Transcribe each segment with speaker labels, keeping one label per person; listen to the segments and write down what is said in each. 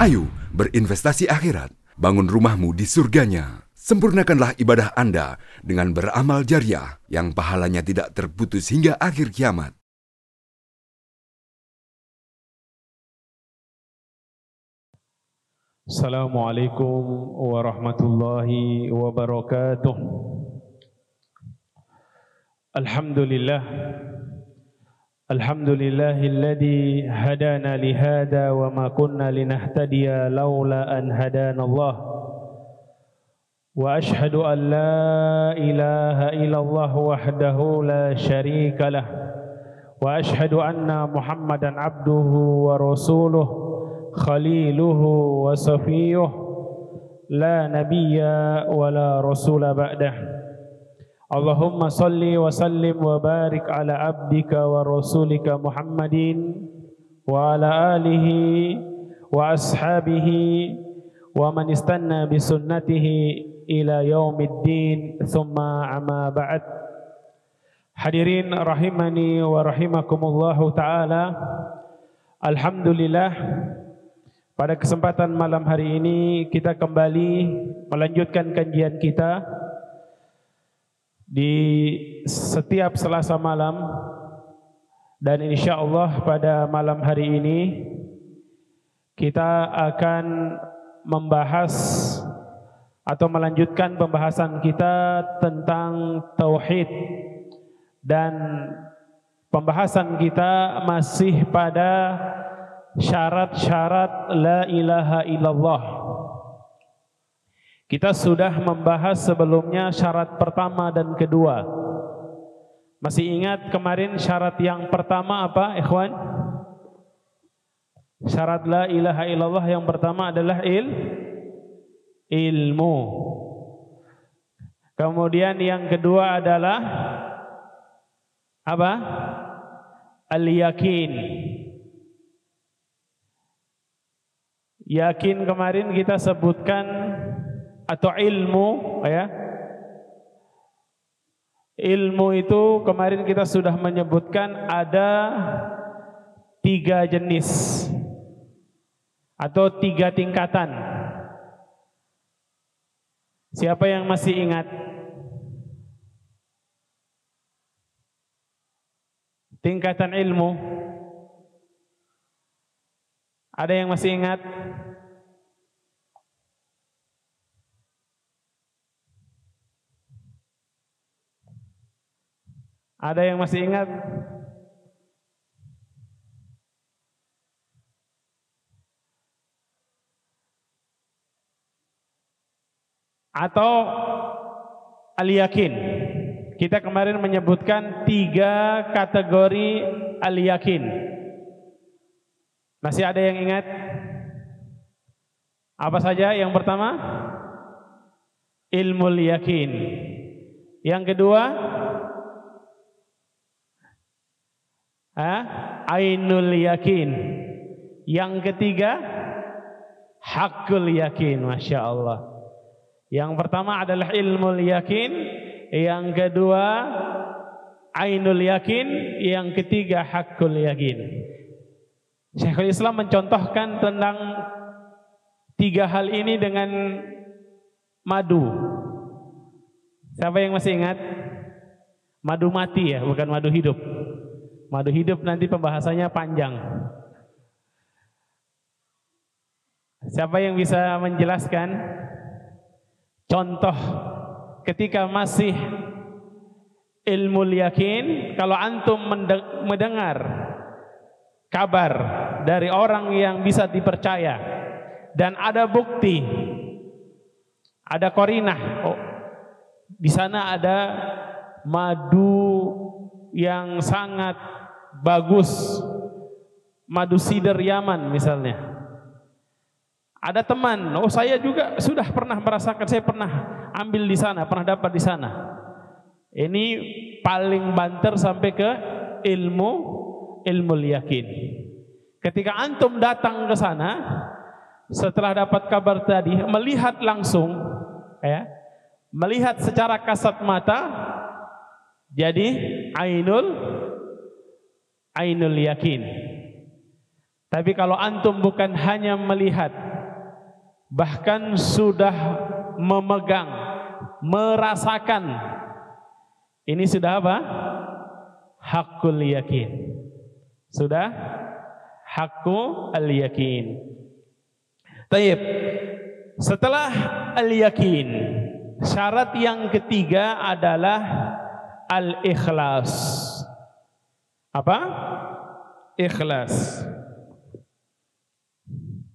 Speaker 1: Ayo berinvestasi akhirat, bangun rumahmu di surganya. Sempurnakanlah ibadah Anda dengan beramal jariah yang pahalanya tidak terputus hingga akhir kiamat.
Speaker 2: Assalamualaikum warahmatullahi wabarakatuh. Alhamdulillah. Alhamdulillahilladzi hadana lihada wa ma kunna linahtadiya laula an hadana Allah. Wa ashhadu an la ilaha illallah wahdahu la syarika lah. Wa ashhadu anna Muhammadan abduhu wa rasuluh khaliluhu wa safiyuh la nabiyya wa la rasula ba'dah. Allahumma salli wa sallim wa barik ala abdika wa rasulika Muhammadin wa ala alihi wa ashabihi wa man istanna bi sunnatihi ila yaumiddin thumma amma ba'd. Hadirin rahimani wa rahimakumullahu ta'ala. Alhamdulillah, pada kesempatan malam hari ini kita kembali melanjutkan kajian kita di setiap Selasa malam, dan insya Allah pada malam hari ini kita akan membahas atau melanjutkan pembahasan kita tentang tauhid, dan pembahasan kita masih pada syarat-syarat la ilaha illallah. Kita sudah membahas sebelumnya syarat pertama dan kedua. Masih ingat kemarin syarat yang pertama apa, ikhwan? Syarat la ilaha illallah yang pertama adalah ilmu. Kemudian yang kedua adalah apa? Al-yakin. Yakin kemarin kita sebutkan, atau ilmu, ya. Ilmu itu kemarin kita sudah menyebutkan ada 3 jenis atau 3 tingkatan. Siapa yang masih ingat? Tingkatan ilmu. Ada yang masih ingat? Ada yang masih ingat? Atau al-yakin? Kita kemarin menyebutkan 3 kategori al-yakin. Masih ada yang ingat? Apa saja? Yang pertama, ilmul yakin. Yang kedua, ainul yakin. Yang ketiga, hakul yakin. Masya Allah. Yang pertama adalah ilmul yakin, yang kedua ainul yakin, yang ketiga hakul yakin. Syekhul Islam mencontohkan tentang 3 hal ini dengan madu. Siapa yang masih ingat? Madu mati, ya, bukan madu hidup. Madu hidup nanti pembahasannya panjang. Siapa yang bisa menjelaskan contoh ketika masih ilmu yakin, kalau antum mendengar kabar dari orang yang bisa dipercaya dan ada bukti, ada qarinah, oh, di sana ada madu yang sangat bagus, madu sidr Yaman misalnya. Ada teman, oh saya juga sudah pernah merasakan, saya pernah ambil di sana, pernah dapat di sana. Ini paling banter sampai ke ilmu yakin. Ketika antum datang ke sana, setelah dapat kabar tadi, melihat langsung, ya, melihat secara kasat mata, jadi ainul yakin. Tapi kalau antum bukan hanya melihat, bahkan sudah memegang, merasakan. Ini sudah apa? Haqqul yakin. Sudah haqqul yakin. Taib. Setelah al-yakin, syarat yang ketiga adalah al-ikhlas. Apa? Ikhlas.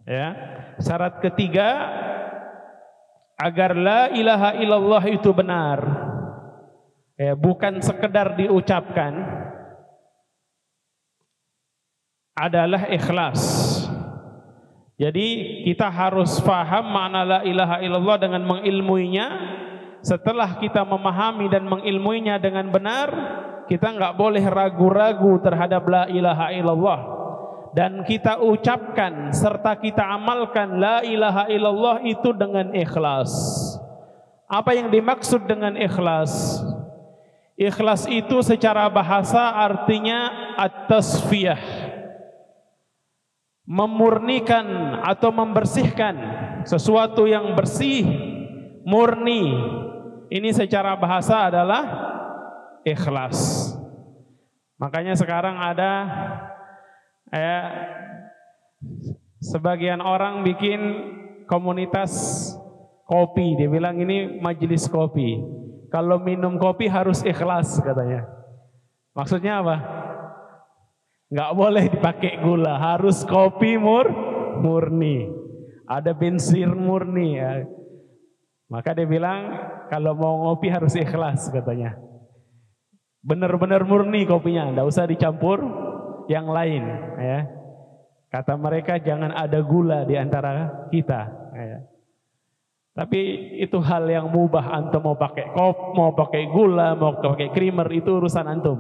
Speaker 2: Ya. Syarat ketiga agar la ilaha illallah itu benar. Ya, bukan sekedar diucapkan, adalah ikhlas. Jadi kita harus faham makna la ilaha illallah dengan mengilmuinya. Setelah kita memahami dan mengilmuinya dengan benar, kita nggak boleh ragu-ragu terhadap la ilaha illallah. Dan kita ucapkan serta kita amalkan la ilaha illallah itu dengan ikhlas. Apa yang dimaksud dengan ikhlas? Ikhlas itu secara bahasa artinya at-tasfiyah, memurnikan atau membersihkan sesuatu yang bersih, murni. Ini secara bahasa adalah ikhlas. Makanya sekarang ada sebagian orang bikin komunitas kopi. Dia bilang ini majelis kopi. Kalau minum kopi harus ikhlas katanya. Maksudnya apa? Nggak boleh dipakai gula, harus kopi murni, ada bensin murni ya. Maka dia bilang kalau mau ngopi harus ikhlas katanya, benar-benar murni kopinya, nggak usah dicampur yang lain ya. Kata mereka jangan ada gula di antara kita ya. Tapi itu hal yang mubah, antum mau pakai kopi, mau pakai gula, mau pakai creamer, itu urusan antum,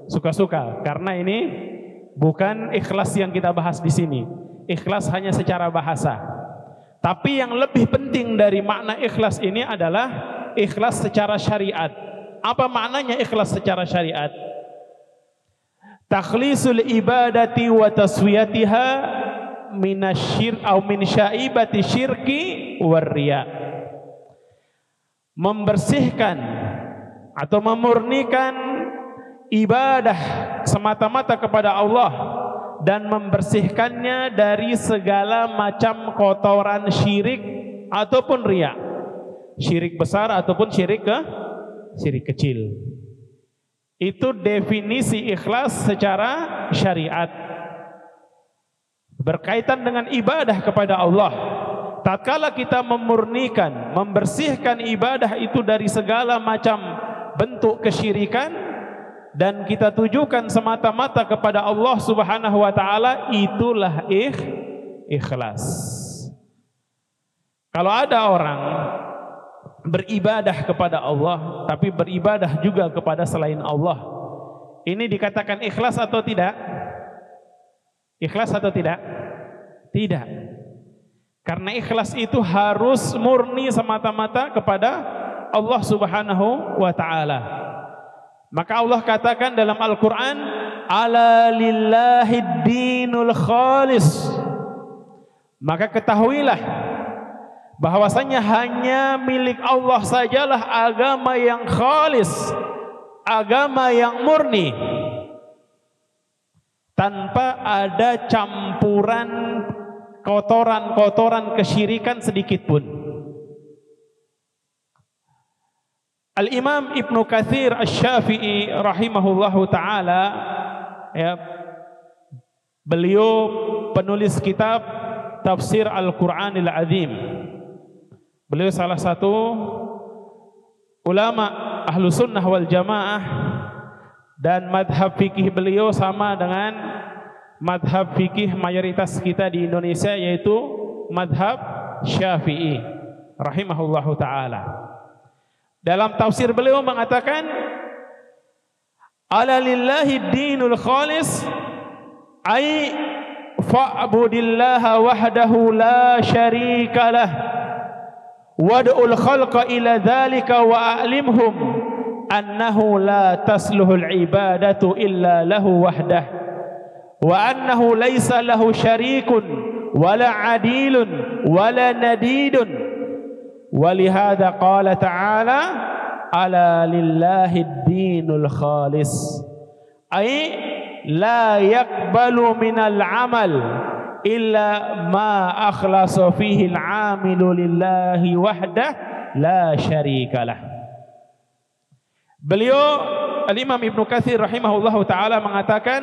Speaker 2: suka-suka. Karena ini bukan ikhlas yang kita bahas di sini. Ikhlas hanya secara bahasa. Tapi yang lebih penting dari makna ikhlas ini adalah ikhlas secara syariat. Apa maknanya ikhlas secara syariat? Takhlisul ibadati wa taswiyatiha minasyirk au min syaibati syirki war riya. Membersihkan atau memurnikan ibadah semata-mata kepada Allah dan membersihkannya dari segala macam kotoran syirik ataupun riya, syirik besar ataupun syirik kecil. Itu definisi ikhlas secara syariat, berkaitan dengan ibadah kepada Allah. Tatkala kita memurnikan, membersihkan ibadah itu dari segala macam bentuk kesyirikan dan kita tujukan semata-mata kepada Allah Subhanahu wa taala, itulah ikhlas. Kalau ada orang beribadah kepada Allah tapi beribadah juga kepada selain Allah, ini dikatakan ikhlas atau tidak? Ikhlas atau tidak? Tidak. Karena ikhlas itu harus murni semata-mata kepada Allah Subhanahu wa taala. Maka Allah katakan dalam Al-Quran, ala lillahid dinul khalis. Maka ketahuilah bahwasanya hanya milik Allah sajalah agama yang khalis, agama yang murni, tanpa ada campuran kotoran-kotoran kesyirikan sedikit pun. Al-Imam Ibnu Katsir Asy-Syafi'i rahimahullahu taala, ya, beliau penulis kitab Tafsir Al-Qur'anil Azim. Beliau salah satu ulama Ahlu Sunnah wal Jamaah, dan madhab fikih beliau sama dengan madhab fikih mayoritas kita di Indonesia, yaitu madhab Syafi'i rahimahullahu ta'ala. Dalam tafsir beliau mengatakan, ala lillahi dinul khalis, ay fa'budillaha wahdahu la syarika lah, wad'ul khalqa ila dhalika wa a'limhum annahu la tasluhul ibadatu illa lahu wahdah, wa annahu laysa lahu syarikun wala adilun wala nadidun. Walihada qala ta'ala ala lillahi dinul khalis, ay la yaqbalu minal amal illa ma akhlasa fihi al-amilu lillahi wahdah la syarikalah. Beliau Al-Imam Ibnu Katsir rahimahullahu taala mengatakan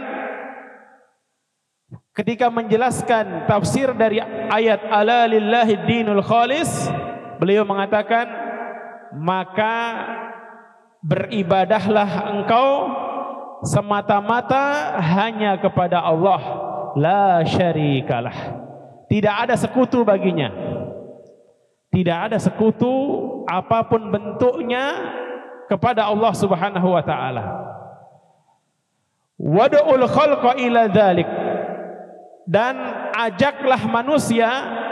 Speaker 2: ketika menjelaskan tafsir dari ayat ala lillahi dinul khalis, beliau mengatakan maka beribadahlah engkau semata-mata hanya kepada Allah, la syarikalah, tidak ada sekutu baginya, tidak ada sekutu apapun bentuknya kepada Allah Subhanahu wa taala. Wad'ul khalqa ila dzalik, dan ajaklah manusia,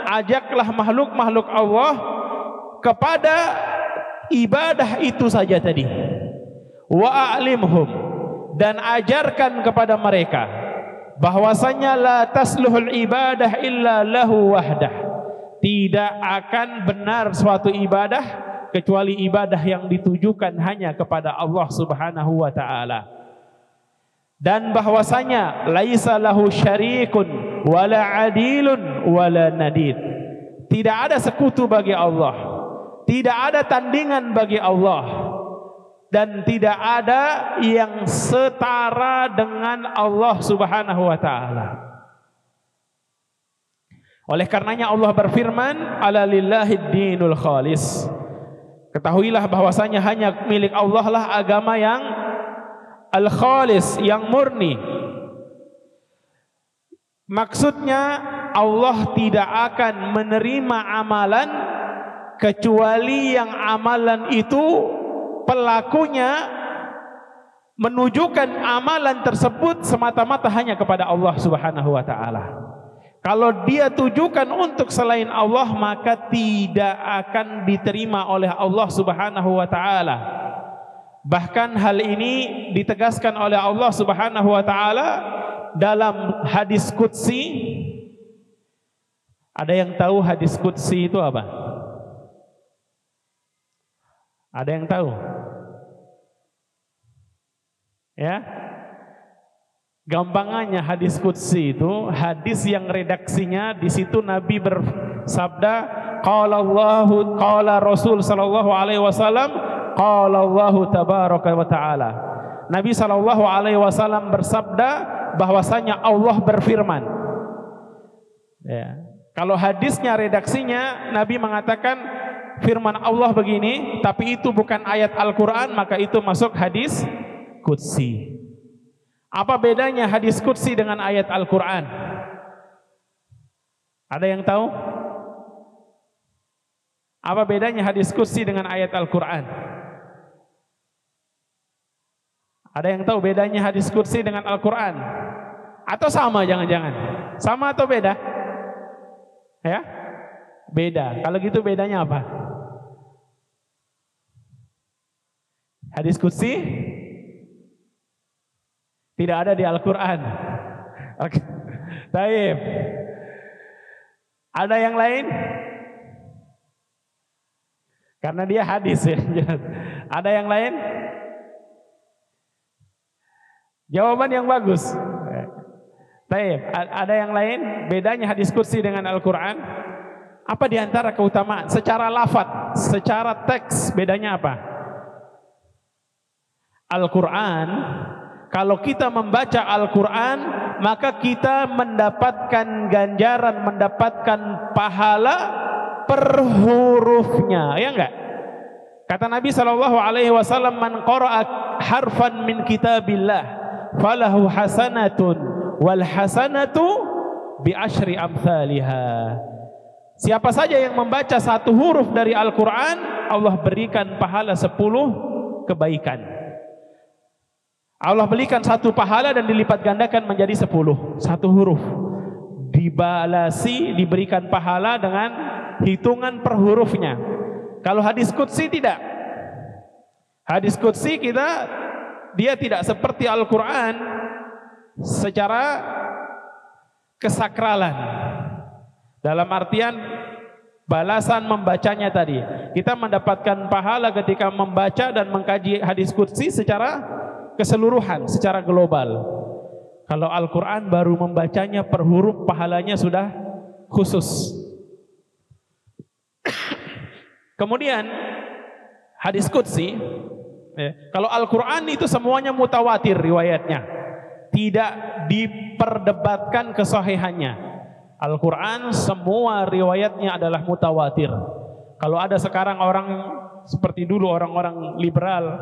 Speaker 2: ajaklah makhluk-makhluk Allah kepada ibadah itu saja tadi. Wa a'limhum, dan ajarkan kepada mereka bahwasanya la tasluhul ibadah illa lahu wahdah, tidak akan benar suatu ibadah kecuali ibadah yang ditujukan hanya kepada Allah Subhanahu wa taala, dan bahwasanya laisa lahu syarikun wala adilun wala nadid, tidak ada sekutu bagi Allah, tidak ada tandingan bagi Allah, dan tidak ada yang setara dengan Allah Subhanahu wa taala. Oleh karenanya Allah berfirman, ala lillahi dinul khalis. Ketahuilah bahwasanya hanya milik Allah lah agama yang al-khalis, yang murni. Maksudnya Allah tidak akan menerima amalan kecuali yang amalan itu pelakunya menunjukkan amalan tersebut semata-mata hanya kepada Allah Subhanahu wa taala. Kalau dia tujukan untuk selain Allah, maka tidak akan diterima oleh Allah Subhanahu wa taala. Bahkan hal ini ditegaskan oleh Allah Subhanahu wa taala dalam hadis qudsi. Ada yang tahu hadis qudsi itu apa? Ada yang tahu? Ya? Gampangannya hadis qudsi itu hadis yang redaksinya di situ Nabi bersabda, qala Rasul sallallahu alaihi wasallam, qala Allah tabaraka wa taala. Nabi sallallahu alaihi wasallam bersabda bahwasanya Allah berfirman. Ya. Kalau hadisnya redaksinya Nabi mengatakan firman Allah begini, tapi itu bukan ayat Al-Qur'an, maka itu masuk hadis qudsi. Apa bedanya hadis qudsi dengan ayat Al-Quran? Ada yang tahu? Apa bedanya hadis qudsi dengan ayat Al-Quran? Ada yang tahu bedanya hadis qudsi dengan Al-Quran? Atau sama jangan-jangan? Sama atau beda? Ya? Beda. Kalau gitu bedanya apa? Hadis qudsi tidak ada di Al-Quran. Oke. Baik. Ada yang lain? Karena dia hadis ya. Ada yang lain? Jawaban yang bagus. Baik. Ada yang lain? Bedanya hadis qudsi dengan Al-Quran? Apa di antara keutamaan? Secara lafaz, secara teks, bedanya apa? Al-Quran, kalau kita membaca Al-Quran, maka kita mendapatkan ganjaran, mendapatkan pahala per hurufnya, ya enggak? Kata Nabi SAW, man qara'a harfan min kitabillah falahu hasanatun wal hasanatu bi asyri amthaliha. Siapa saja yang membaca satu huruf dari Al-Quran, Allah berikan pahala 10 kebaikan. Allah berikan satu pahala dan dilipat gandakan menjadi 10. Satu huruf dibalasi, diberikan pahala dengan hitungan per hurufnya. Kalau hadis qudsi tidak. Hadis qudsi dia tidak seperti Al-Quran secara kesakralan. Dalam artian balasan membacanya tadi. Kita mendapatkan pahala ketika membaca dan mengkaji hadis qudsi secara keseluruhan, secara global. Kalau Al-Quran baru membacanya per huruf, pahalanya sudah khusus. Kemudian hadis qudsi, kalau Al-Quran itu semuanya mutawatir riwayatnya, tidak diperdebatkan kesahihannya. Al-Quran semua riwayatnya adalah mutawatir. Kalau ada sekarang orang seperti dulu orang-orang liberal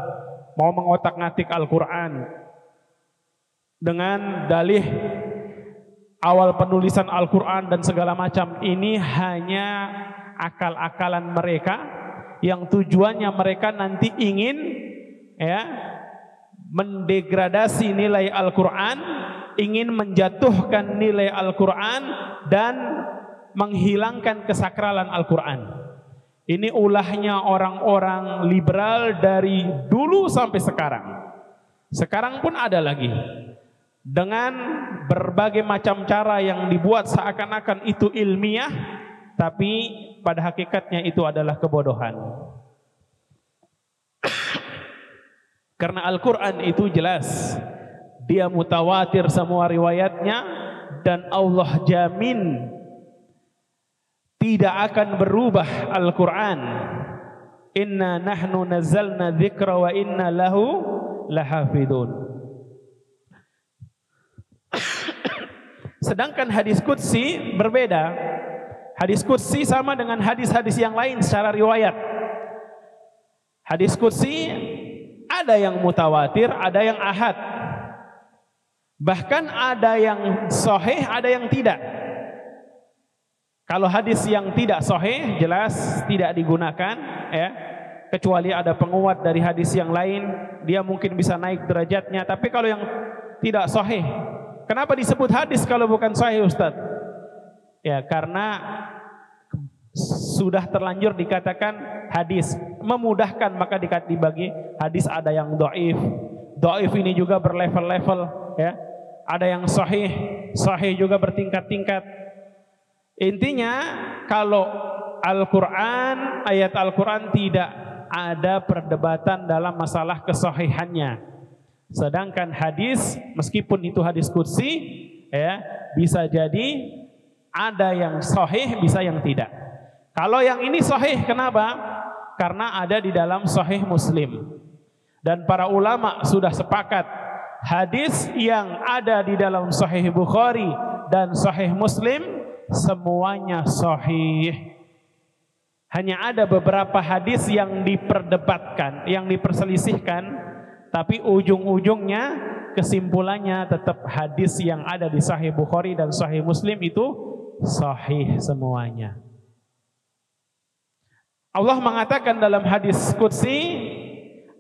Speaker 2: mau mengotak-ngatik Al-Quran dengan dalih awal penulisan Al-Quran dan segala macam, ini hanya akal-akalan mereka yang tujuannya mereka nanti ingin mendegradasi nilai Al-Quran, ingin menjatuhkan nilai Al-Quran dan menghilangkan kesakralan Al-Quran. Ini ulahnya orang-orang liberal dari dulu sampai sekarang. Sekarang pun ada lagi. Dengan berbagai macam cara yang dibuat seakan-akan itu ilmiah, tapi pada hakikatnya itu adalah kebodohan. Karena Al-Quran itu jelas, dia mutawatir semua riwayatnya, dan Allah jamin tidak akan berubah Al-Quran. Inna nahnu nazzalna dzikra wa inna lahu lahafidun. Sedangkan hadis qudsi berbeda. Hadis qudsi sama dengan hadis-hadis yang lain secara riwayat. Hadis qudsi ada yang mutawatir, ada yang ahad. Bahkan ada yang sahih, ada yang tidak. Kalau hadis yang tidak sahih jelas tidak digunakan, kecuali ada penguat dari hadis yang lain, dia mungkin bisa naik derajatnya. Tapi kalau yang tidak sahih, kenapa disebut hadis kalau bukan sahih, Ustaz? Ya, karena sudah terlanjur dikatakan hadis, memudahkan maka dibagi hadis. Ada yang dhaif. Dhaif ini juga berlevel-level, ya. Ada yang sahih, sahih juga bertingkat-tingkat. Intinya kalau Al-Quran, ayat Al-Quran tidak ada perdebatan dalam masalah kesahihannya. Sedangkan hadis, meskipun itu hadis qudsi, bisa jadi ada yang sahih, bisa yang tidak. Kalau yang ini sahih, kenapa? Karena ada di dalam Sahih Muslim. Dan para ulama sudah sepakat, hadis yang ada di dalam Sahih Bukhari dan Sahih Muslim semuanya sahih. Hanya ada beberapa hadis yang diperdebatkan, yang diperselisihkan, tapi ujung-ujungnya kesimpulannya tetap hadis yang ada di Sahih Bukhari dan Sahih Muslim itu sahih semuanya. Allah mengatakan dalam hadis qudsi,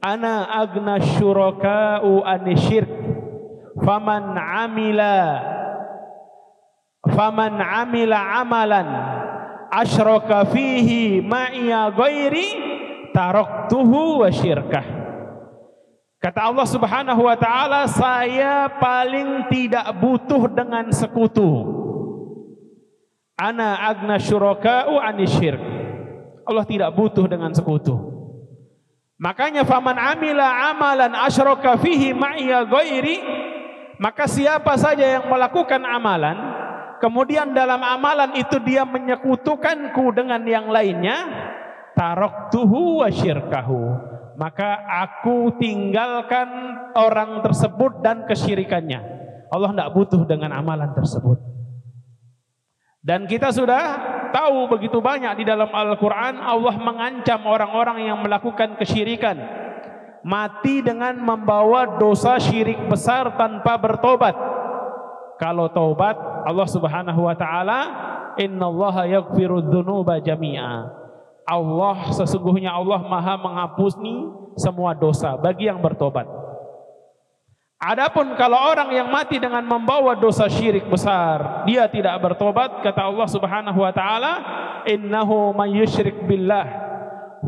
Speaker 2: ana agna syuraka'u anisyirk faman amila amalan asyraka fihi ma'iya ghairi taraktuhu wa syirkah. Kata Allah Subhanahu wa taala, saya paling tidak butuh dengan sekutu. Ana agna syuraka'u anisyirk. Allah tidak butuh dengan sekutu. Makanya faman amila amalan asyraka fihi ma'iya ghairi, maka siapa saja yang melakukan amalan, kemudian dalam amalan itu dia menyekutukanku dengan yang lainnya, taraktuhu wa syirkahu, maka aku tinggalkan orang tersebut dan kesyirikannya. Allah tidak butuh dengan amalan tersebut. Dan kita sudah tahu begitu banyak di dalam Al-Quran Allah mengancam orang-orang yang melakukan kesyirikan mati dengan membawa dosa syirik besar tanpa bertobat. Kalau taubat, Allah Subhanahu wa taala, innallaha yaghfiru dzunuba jami'a. Sesungguhnya Allah Maha mengampuni semua dosa bagi yang bertobat. Adapun kalau orang yang mati dengan membawa dosa syirik besar, dia tidak bertobat, kata Allah Subhanahu wa taala, innahu may yusyrik billah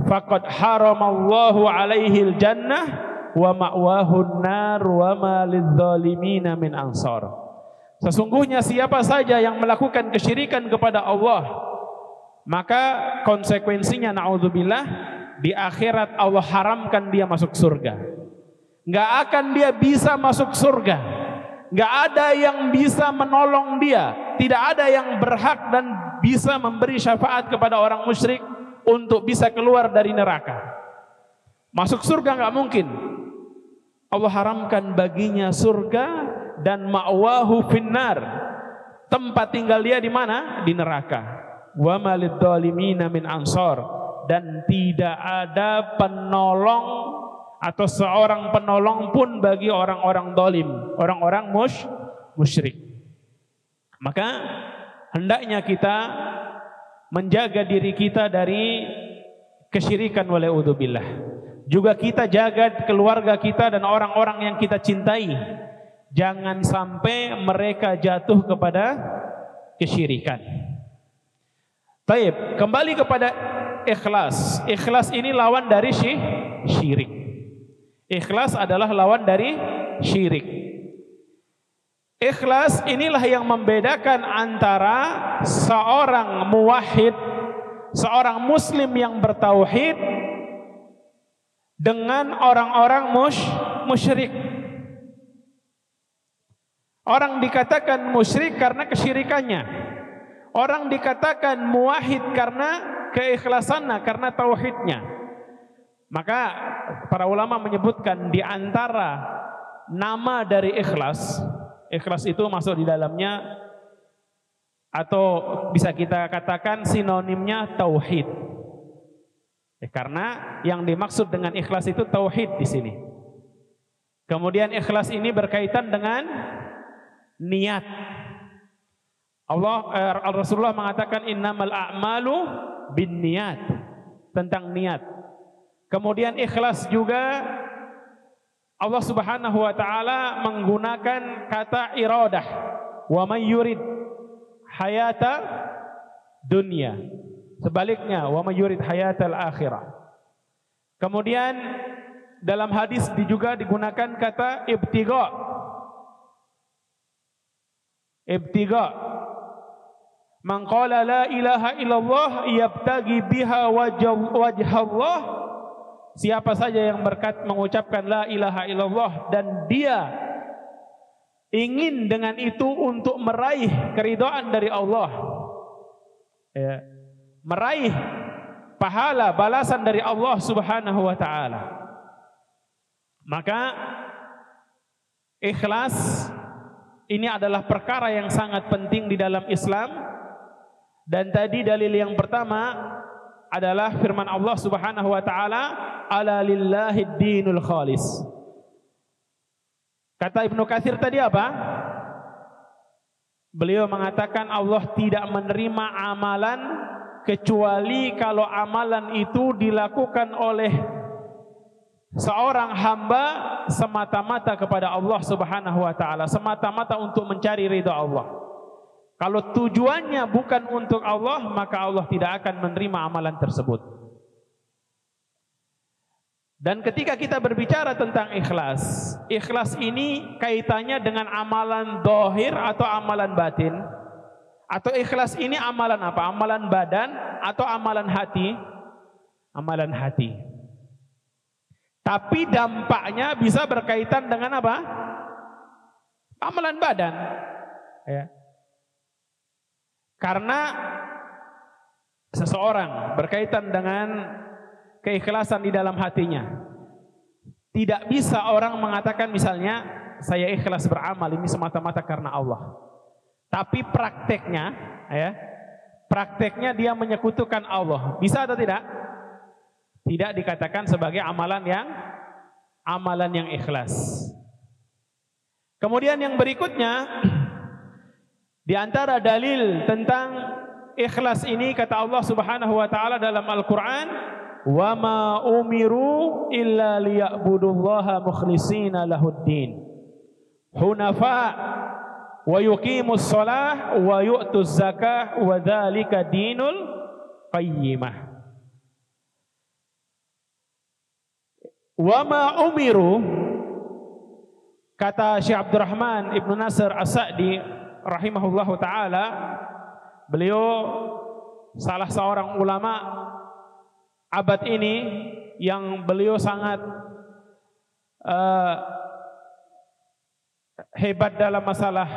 Speaker 2: faqad haramallahu alaihil jannah wa ma'wahun nar wa ma lidzalimina min ansar. Sesungguhnya siapa saja yang melakukan kesyirikan kepada Allah, maka konsekuensinya naudzubillah di akhirat Allah haramkan dia masuk surga. Nggak akan dia bisa masuk surga. Nggak ada yang bisa menolong dia. Tidak ada yang berhak dan bisa memberi syafaat kepada orang musyrik untuk bisa keluar dari neraka. Masuk surga nggak mungkin. Allah haramkan baginya surga dan ma'wahu finnar. Tempat tinggal dia di mana? Di neraka. Wa malid dhalimina min ansar, dan tidak ada penolong atau seorang penolong pun bagi orang-orang zalim, orang-orang musyrik. Maka hendaknya kita menjaga diri kita dari kesyirikan wala'udzubillah. Juga kita jaga keluarga kita dan orang-orang yang kita cintai. Jangan sampai mereka jatuh kepada kesyirikan. Baik, kembali kepada ikhlas. Ikhlas ini lawan dari syirik. Ikhlas adalah lawan dari syirik. Ikhlas inilah yang membedakan antara seorang muwahhid, seorang muslim yang bertauhid, dengan orang-orang musyrik. Orang dikatakan musyrik karena kesyirikannya. Orang dikatakan muwahhid karena keikhlasannya, karena tauhidnya. Maka para ulama menyebutkan di antara nama dari ikhlas, ikhlas itu masuk di dalamnya, atau bisa kita katakan sinonimnya tauhid. Karena yang dimaksud dengan ikhlas itu tauhid di sini. Kemudian ikhlas ini berkaitan dengan niat. Rasulullah mengatakan innamal a'malu binniyat, tentang niat. Kemudian ikhlas juga Allah Subhanahu wa taala menggunakan kata iradah, wa may yurid hayata dunya. Sebaliknya, wa may yurid hayatal akhirah. Kemudian dalam hadis juga digunakan kata ibtigha. Ibtigha. Man qala la ilaha illallah yabtagi biha wajha Allah. Siapa saja yang mengucapkan la ilaha illallah dan dia ingin dengan itu untuk meraih keridhaan dari Allah. Ya. Meraih pahala balasan dari Allah Subhanahu wa taala. Maka ikhlas ini adalah perkara yang sangat penting di dalam Islam. Dan tadi dalil yang pertama adalah firman Allah Subhanahu wa taala, ala lillahid dinul khalis. Kata Ibnu Katsir tadi apa? Beliau mengatakan Allah tidak menerima amalan kecuali kalau amalan itu dilakukan oleh seorang hamba semata-mata kepada Allah Subhanahu wa taala, semata-mata untuk mencari ridha Allah. Kalau tujuannya bukan untuk Allah, maka Allah tidak akan menerima amalan tersebut. Dan ketika kita berbicara tentang ikhlas, ikhlas ini kaitannya dengan amalan zahir atau amalan batin. Atau ikhlas ini amalan apa? Amalan badan atau amalan hati? Amalan hati. Tapi dampaknya bisa berkaitan dengan apa? Amalan badan. Ya. Karena seseorang berkaitan dengan keikhlasan di dalam hatinya. Tidak bisa orang mengatakan misalnya, saya ikhlas beramal ini semata-mata karena Allah. Tapi prakteknya, ya, prakteknya dia menyekutukan Allah. Bisa atau tidak? Tidak dikatakan sebagai amalan yang ikhlas. Kemudian yang berikutnya, di antara dalil tentang ikhlas ini kata Allah Subhanahu wa taala dalam Al-Qur'an, "Wa ma umiru illa liya'budullaha mukhlishina lahuddin. Hunafa wa yuqimus shalah wa yu'tuz zakah wa dzalika dinul qayyimah." Wa ma umiru, kata Syekh Abdurrahman Ibnu Nasr As-Sa'di rahimahullahu taala, beliau salah seorang ulama abad ini yang beliau sangat hebat dalam masalah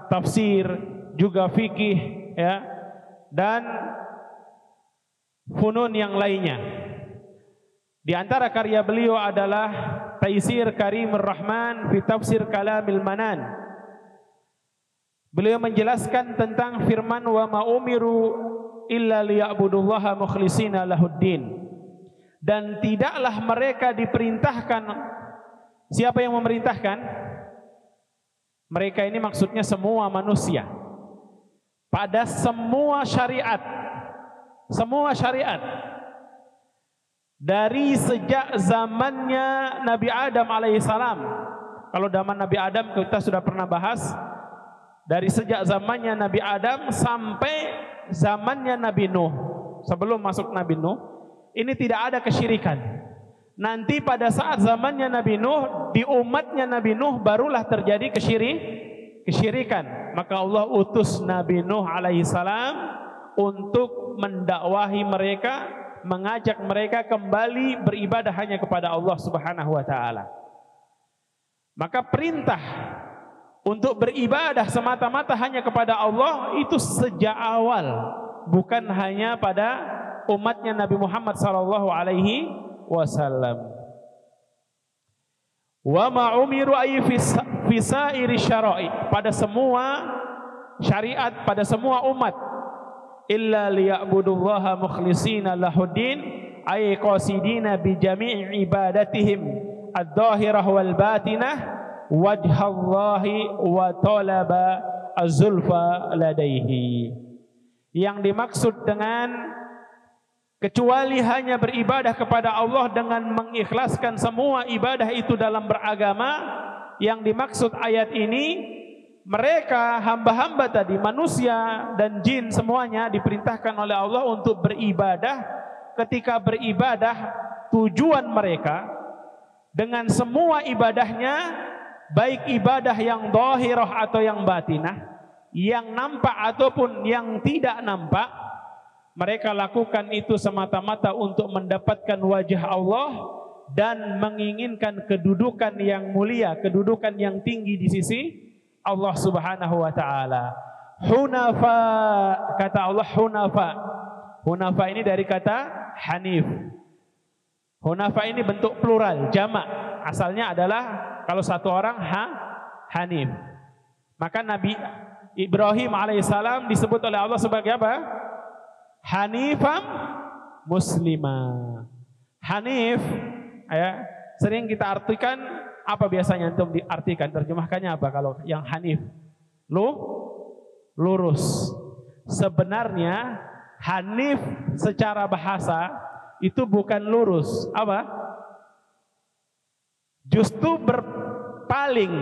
Speaker 2: tafsir, juga fikih, ya, dan funun yang lainnya. Di antara karya beliau adalah Taisir Karimur Rahman fi Tafsir Kalamil Manan. Beliau menjelaskan tentang firman wa ma umiru illa liya'budullaha mukhlishina lahuddin. Dan tidaklah mereka diperintahkan. Siapa yang memerintahkan? Mereka ini maksudnya semua manusia. Pada semua syariat. Semua syariat. Dari sejak zamannya Nabi Adam alaihissalam. Kalau zaman Nabi Adam kita sudah pernah bahas. Dari sejak zamannya Nabi Adam sampai zamannya Nabi Nuh. Sebelum masuk Nabi Nuh, ini tidak ada kesyirikan. Nanti pada saat zamannya Nabi Nuh, di umatnya Nabi Nuh barulah terjadi kesyirikan. Maka Allah utus Nabi Nuh alaihissalam untuk mendakwahi mereka, mengajak mereka kembali beribadah hanya kepada Allah Subhanahu wa taala. Maka perintah untuk beribadah semata-mata hanya kepada Allah itu sejak awal, bukan hanya pada umatnya Nabi Muhammad sallallahu alaihi wasallam. Wa ma umiru ay fi sa'iri syara'i, pada semua syariat, pada semua umat, illa liya'budullaha mukhlishina lahuddin ay qasidina bi jami'i ibadatihim adh-dhahirah wal batinah wajhallahi wa talaba az-zulfa ladaihi. Yang dimaksud dengan kecuali hanya beribadah kepada Allah dengan mengikhlaskan semua ibadah itu dalam beragama, yang dimaksud ayat ini mereka hamba-hamba tadi, manusia dan jin semuanya diperintahkan oleh Allah untuk beribadah. Ketika beribadah, tujuan mereka dengan semua ibadahnya, baik ibadah yang zahirah atau yang batinah, yang nampak ataupun yang tidak nampak, mereka lakukan itu semata-mata untuk mendapatkan wajah Allah dan menginginkan kedudukan yang mulia, kedudukan yang tinggi di sisi Allah Subhanahu wa taala. Hunafa, kata Allah hunafa. Hunafa ini dari kata hanif. Hunafa ini bentuk plural, jamak. Asalnya adalah kalau satu orang hanif. Maka Nabi Ibrahim alaihissalam disebut oleh Allah sebagai apa? Hanifam muslimah. Hanif, ya, sering kita artikan apa biasanya antum diartikan, terjemahkannya apa kalau yang hanif? Lurus. Sebenarnya hanif secara bahasa itu bukan lurus, apa? Justru berpaling.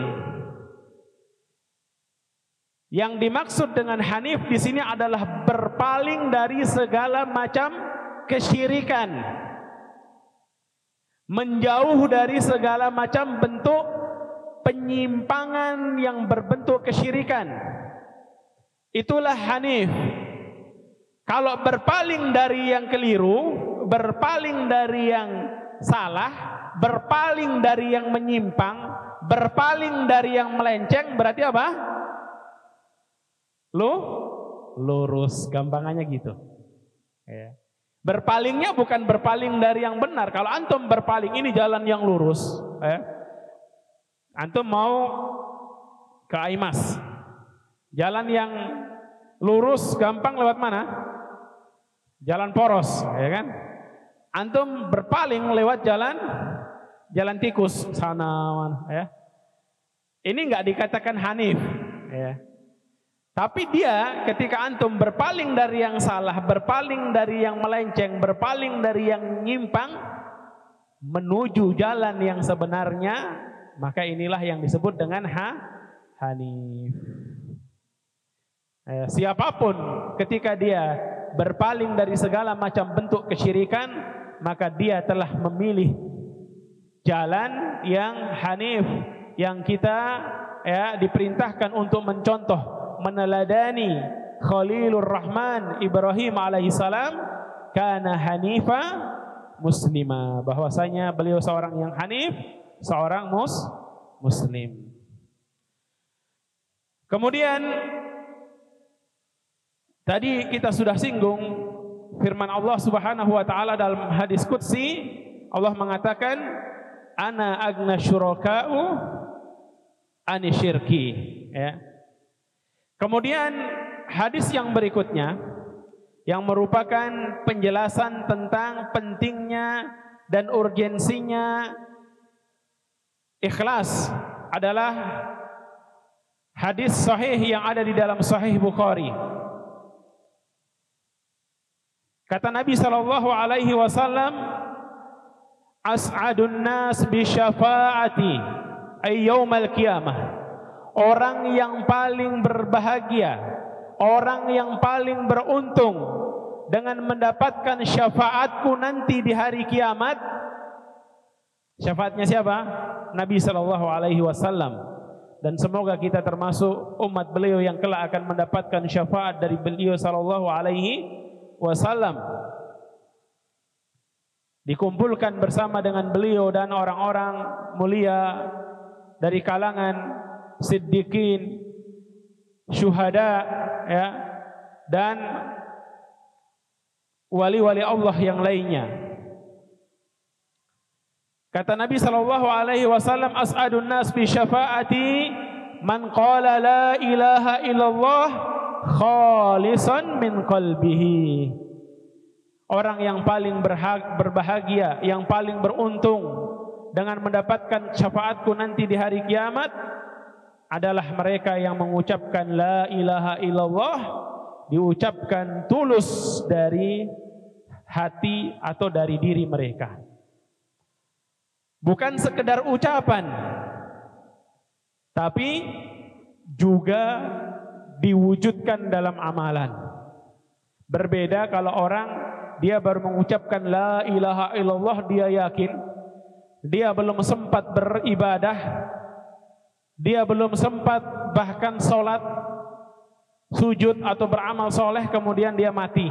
Speaker 2: Yang dimaksud dengan hanif di sini adalah berpaling dari segala macam kesyirikan, menjauh dari segala macam bentuk penyimpangan yang berbentuk kesyirikan. Itulah hanif. Kalau berpaling dari yang keliru, berpaling dari yang salah, berpaling dari yang menyimpang, berpaling dari yang melenceng, berarti apa? Lurus, gampangannya gitu. Ya. Berpalingnya bukan berpaling dari yang benar. Kalau antum berpaling, ini jalan yang lurus, ya. Antum mau ke Aimas, jalan yang lurus gampang lewat mana? Jalan poros, ya kan? Antum berpaling lewat jalan tikus sana, ya. Ini nggak dikatakan hanif, ya. Tapi dia ketika antum berpaling dari yang salah, berpaling dari yang melenceng, berpaling dari yang nyimpang menuju jalan yang sebenarnya, maka inilah yang disebut dengan hanif. Siapapun ketika dia berpaling dari segala macam bentuk kesyirikan, maka dia telah memilih jalan yang hanif, yang kita diperintahkan untuk mencontoh, meneladani Khalilur Rahman Ibrahim alaihissalam, kana hanifa muslima, bahwasanya beliau seorang yang hanif, seorang muslim. Kemudian tadi kita sudah singgung firman Allah Subhanahu wa taala dalam hadis qudsi. Allah mengatakan, ana agna syuraka'u ani syirki, ya. Kemudian hadis yang berikutnya yang merupakan penjelasan tentang pentingnya dan urgensinya ikhlas adalah hadis sahih yang ada di dalam Sahih Bukhari. Kata Nabi sallallahu alaihi wasallam, as'adun nas bi syafaati ay yaumal qiyamah. Orang yang paling berbahagia, orang yang paling beruntung dengan mendapatkan syafaatku nanti di hari kiamat. Syafaatnya siapa? Nabi sallallahu alaihi wasallam. Dan semoga kita termasuk umat beliau yang kelak akan mendapatkan syafaat dari beliau sallallahu alaihi wasallam. Dikumpulkan bersama dengan beliau dan orang-orang mulia dari kalangan siddiqin, syuhada, ya, dan wali-wali Allah yang lainnya. Kata Nabi sallallahu alaihi wasallam, as'adun nas bi syafaati man qala la ilaha illallah khalisan min qalbihi. Orang yang paling berbahagia, yang paling beruntung dengan mendapatkan syafaatku nanti di hari kiamat adalah mereka yang mengucapkan la ilaha illallah, diucapkan tulus dari hati atau dari diri mereka. Bukan sekedar ucapan, tapi juga diwujudkan dalam amalan. Berbeda kalau orang dia baru mengucapkan la ilaha illallah, dia yakin, dia belum sempat beribadah, dia belum sempat bahkan sholat, sujud atau beramal soleh, kemudian dia mati.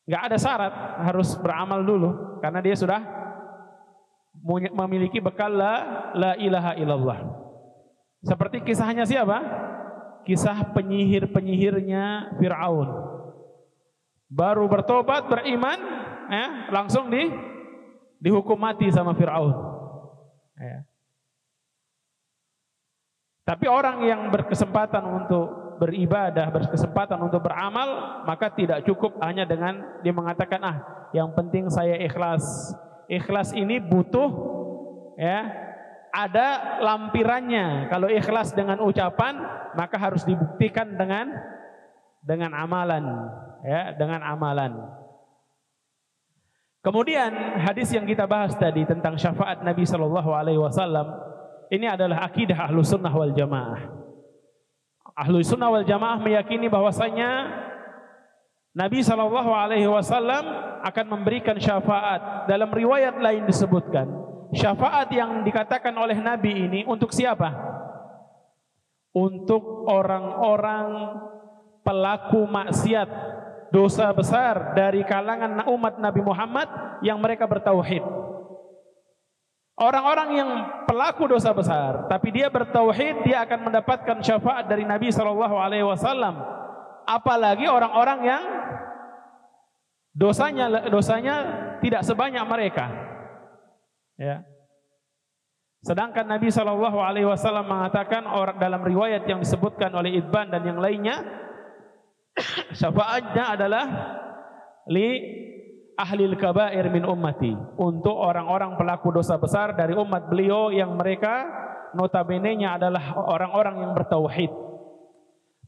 Speaker 2: Gak ada syarat harus beramal dulu, karena dia sudah memiliki bekal la ilaha illallah. Seperti kisahnya siapa? Kisah penyihir-penyihirnya Fir'aun. Baru bertobat, beriman, ya, langsung dihukum mati sama Fir'aun, ya. Tapi orang yang berkesempatan untuk beribadah, berkesempatan untuk beramal, maka tidak cukup hanya dengan dia mengatakan, yang penting saya ikhlas. Ikhlas ini butuh, ya, ada lampirannya. Kalau ikhlas dengan ucapan, maka harus dibuktikan dengan amalan, ya, dengan amalan. Kemudian hadis yang kita bahas tadi tentang syafaat Nabi sallallahu alaihi wasallam, ini adalah akidah Ahlus Sunnah wal Jamaah. Ahlus Sunnah wal Jamaah meyakini bahwasanya Nabi sallallahu alaihi wasallam akan memberikan syafaat. Dalam riwayat lain disebutkan, syafaat yang dikatakan oleh Nabi ini untuk siapa? Untuk orang-orang pelaku maksiat, dosa besar dari kalangan umat Nabi Muhammad yang mereka bertauhid. Orang-orang yang pelaku dosa besar, tapi dia bertauhid, dia akan mendapatkan syafaat dari Nabi sallallahu alaihi wasallam. Apalagi orang-orang yang dosanya tidak sebanyak mereka, ya. Sedangkan Nabi sallallahu alaihi wasallam mengatakan, orang dalam riwayat yang disebutkan oleh Ibn dan yang lainnya, syafaatnya adalah li ahlil kabair min ummati, untuk orang-orang pelaku dosa besar dari umat beliau yang mereka notabene-nya adalah orang-orang yang bertauhid.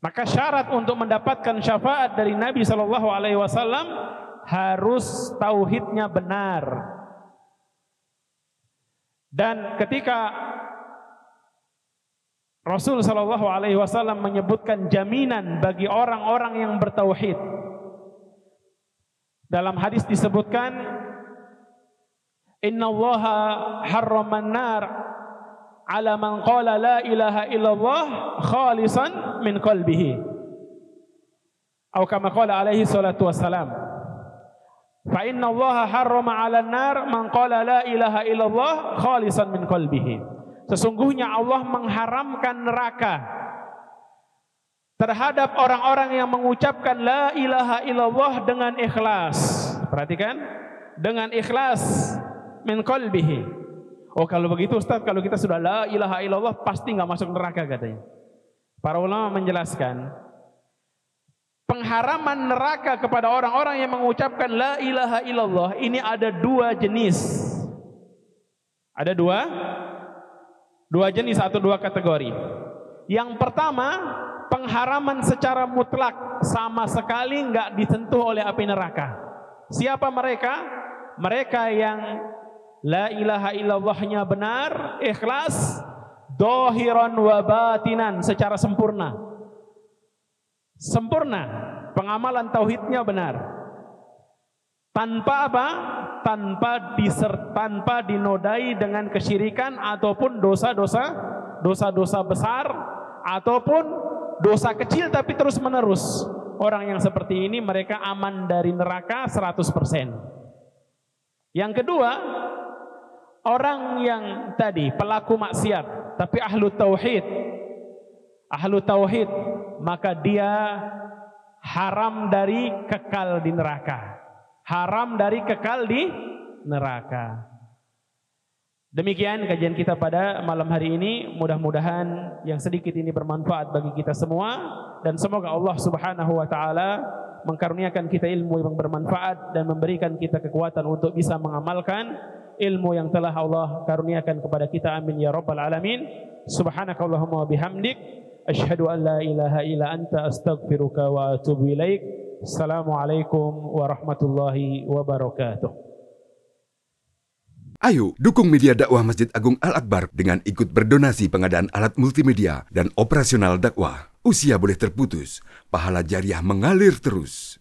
Speaker 2: Maka syarat untuk mendapatkan syafaat dari Nabi sallallahu alaihi wasallam harus tauhidnya benar. Dan ketika Rasul sallallahu alaihi wasallam menyebutkan jaminan bagi orang-orang yang bertauhid, dalam hadis disebutkan, innallaha harraman nar ala man qala la ilaha illallah khalisan min qalbihi. Atau kama qala alaihi salatu wassalam. Fa inna Allah harrama 'alan nar man qala la ilaha illallah khalisan min qalbihi. Sesungguhnya Allah mengharamkan neraka terhadap orang-orang yang mengucapkan la ilaha illallah dengan ikhlas. Perhatikan, dengan ikhlas min qalbihi. Oh, kalau begitu Ustaz, kalau kita sudah la ilaha illallah pasti nggak masuk neraka katanya. Para ulama menjelaskan pengharaman neraka kepada orang-orang yang mengucapkan la ilaha illallah ini ada dua jenis. Ada dua jenis atau dua kategori. Yang pertama, pengharaman secara mutlak, sama sekali nggak disentuh oleh api neraka. Siapa mereka? Mereka yang la ilaha illallahnya benar, ikhlas, dohiran wa batinan, secara sempurna. Sempurna, pengamalan tauhidnya benar. Tanpa apa? Tanpa dinodai dengan kesyirikan ataupun dosa-dosa besar ataupun dosa kecil tapi terus menerus. Orang yang seperti ini mereka aman dari neraka 100%. Yang kedua, orang yang tadi pelaku maksiat tapi ahlu tauhid, maka dia haram dari kekal di neraka. Haram dari kekal di neraka. Demikian kajian kita pada malam hari ini. Mudah-mudahan yang sedikit ini bermanfaat bagi kita semua, dan semoga Allah Subhanahu wa taala mengkaruniakan kita ilmu yang bermanfaat dan memberikan kita kekuatan untuk bisa mengamalkan ilmu yang telah Allah karuniakan kepada kita. Amin ya rabbal alamin. Subhanakallahumma wa bihamdik, asyhadu an la ilaha illa anta, astaghfiruka wa atubu ilaik. Assalamualaikum warahmatullahi wabarakatuh.
Speaker 1: Ayo dukung media dakwah Masjid Agung Al-Akbar dengan ikut berdonasi pengadaan alat multimedia dan operasional dakwah. Usia boleh terputus, pahala jariah mengalir terus.